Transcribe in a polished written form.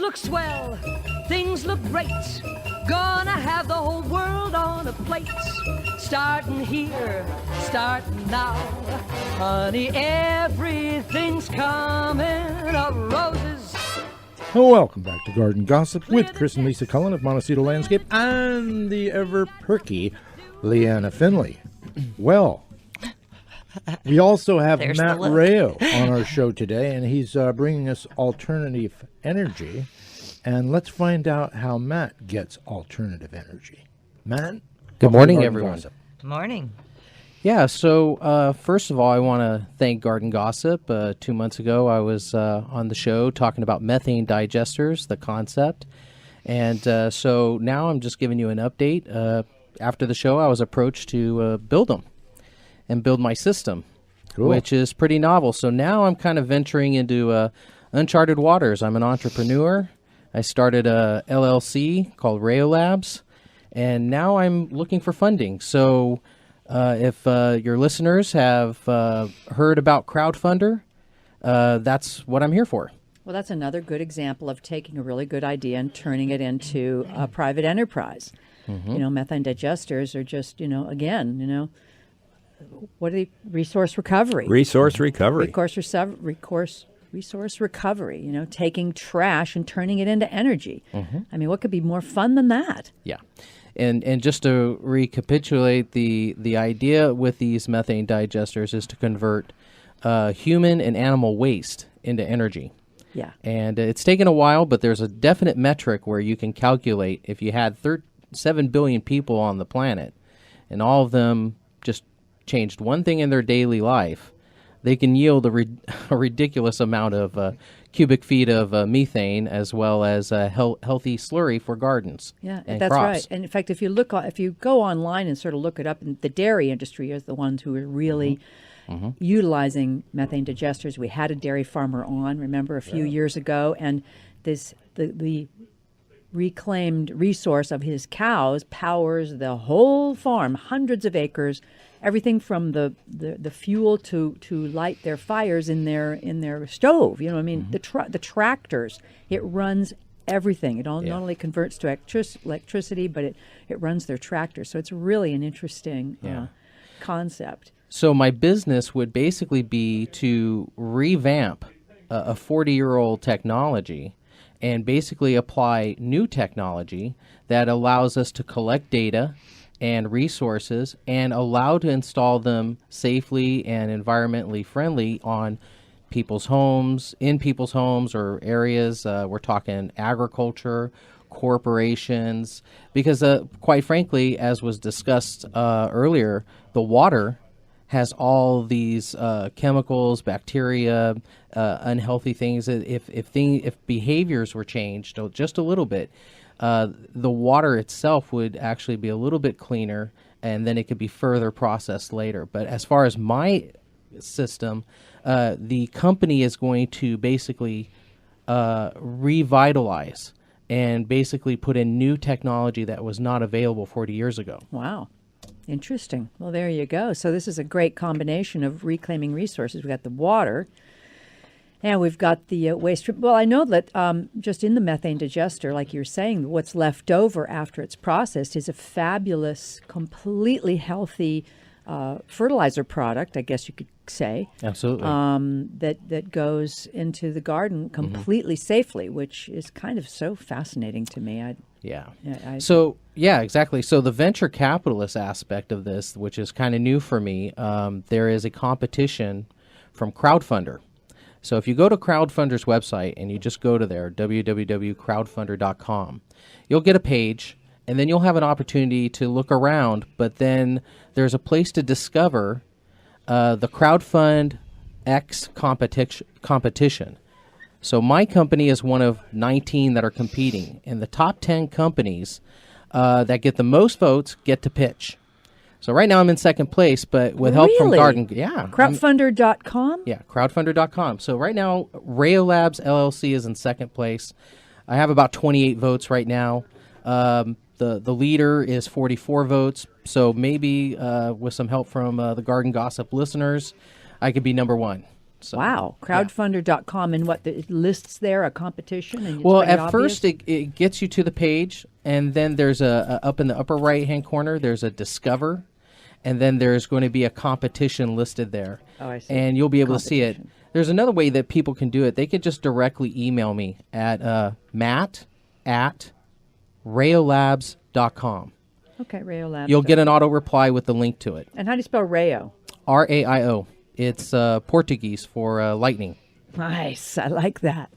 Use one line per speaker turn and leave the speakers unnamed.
look swell, things look great. Gonna have the whole world on a plate. Starting here, starting now. Honey, everything's coming up roses.
Welcome back to Garden Gossip with Chris and Lisa Cullen of Montecito Landscape and the ever-perky Leanna Finley. Well, we also have
There's
Matt
the look.
Rayo on our show today, and he's bringing us alternative energy. And let's find out how Matt gets alternative energy. Matt?
Good
welcome
morning,
to Garden
everyone.
Gossip.
Morning.
Yeah, so first of all, I want to thank Garden Gossip. 2 months ago, I was on the show talking about methane digesters, the concept. And so now I'm just giving you an update. After the show, I was approached to build them and build my system, which is pretty novel. So now I'm kind of venturing into uncharted waters. I'm an entrepreneur. I started a LLC called Rayo Labs, and now I'm looking for funding. So if your listeners have heard about Crowdfunder, that's what I'm here for.
Well, that's another good example of taking a really good idea and turning it into a private enterprise.
Mm-hmm.
You know, methane digesters are just, what are they? Resource recovery.
Resource recovery.
Resource recovery, taking trash and turning it into energy.
Mm-hmm.
I mean, what could be more fun than that?
Yeah. And just to recapitulate, the idea with these methane digesters is to convert human and animal waste into energy.
Yeah.
And it's taken a while, but there's a definite metric where you can calculate if you had 7 billion people on the planet and all of them just changed one thing in their daily life, they can yield a ridiculous amount of cubic feet of methane, as well as healthy slurry for gardens.
Yeah,
and
that's
crops.
right. And in fact, if you go online and sort of look it up, and the dairy industry is the ones who are really utilizing methane digesters. We had a dairy farmer on, remember, a few years ago, and the reclaimed resource of his cows powers the whole farm, hundreds of acres. Everything from the fuel to light their fires in their stove. The tractors. It runs everything. It not only converts to electricity, but it runs their tractors. So it's really an interesting concept.
So my business would basically be to revamp a 40-year-old technology and basically apply new technology that allows us to collect data and resources and allow to install them safely and environmentally friendly on people's homes, in people's homes or areas. We're talking agriculture, corporations, because quite frankly, as was discussed earlier, the water has all these chemicals, bacteria, unhealthy things. If behaviors were changed just a little bit, the water itself would actually be a little bit cleaner, and then it could be further processed later. But as far as my system, the company is going to basically revitalize and basically put in new technology that was not available 40 years ago.
Wow. Interesting. Well, there you go. So this is a great combination of reclaiming resources. We've got the water, and we've got the waste. Well, I know that just in the methane digester, like you're saying, what's left over after it's processed is a fabulous, completely healthy fertilizer product, I guess you could say.
Absolutely.
That goes into the garden completely safely, which is kind of so fascinating to me.
Yeah, exactly. So the venture capitalist aspect of this, which is kind of new for me, there is a competition from Crowdfunder. So if you go to Crowdfunder's website and you just go to there, www.crowdfunder.com, you'll get a page, and then you'll have an opportunity to look around, but then there's a place to discover the Crowdfund X competition. So my company is one of 19 that are competing, and the top 10 companies that get the most votes get to pitch. So right now I'm in second place, but with help from Garden... Yeah.
Crowdfunder.com?
Yeah, crowdfunder.com. So right now, Rayo Labs LLC is in second place. I have about 28 votes right now. The leader is 44 votes, so maybe with some help from the Garden Gossip listeners, I could be number one. So,
Wow, crowdfunder.com, and what, it lists there a competition? And it's
Well,
pretty
at
obvious?
first it gets you to the page, and then there's up in the upper right hand corner there's a discover, and then there's going to be a competition listed there.
Oh, I see.
And you'll be able to see it.
Competition.
There's another way that people can do it. They could just directly email me at matt@rayolabs.com.
Okay, Rayo Labs.
You'll get an auto reply with the link to it.
And how do you spell Rayo?
RAIO. It's Portuguese for lightning.
Nice. I like that.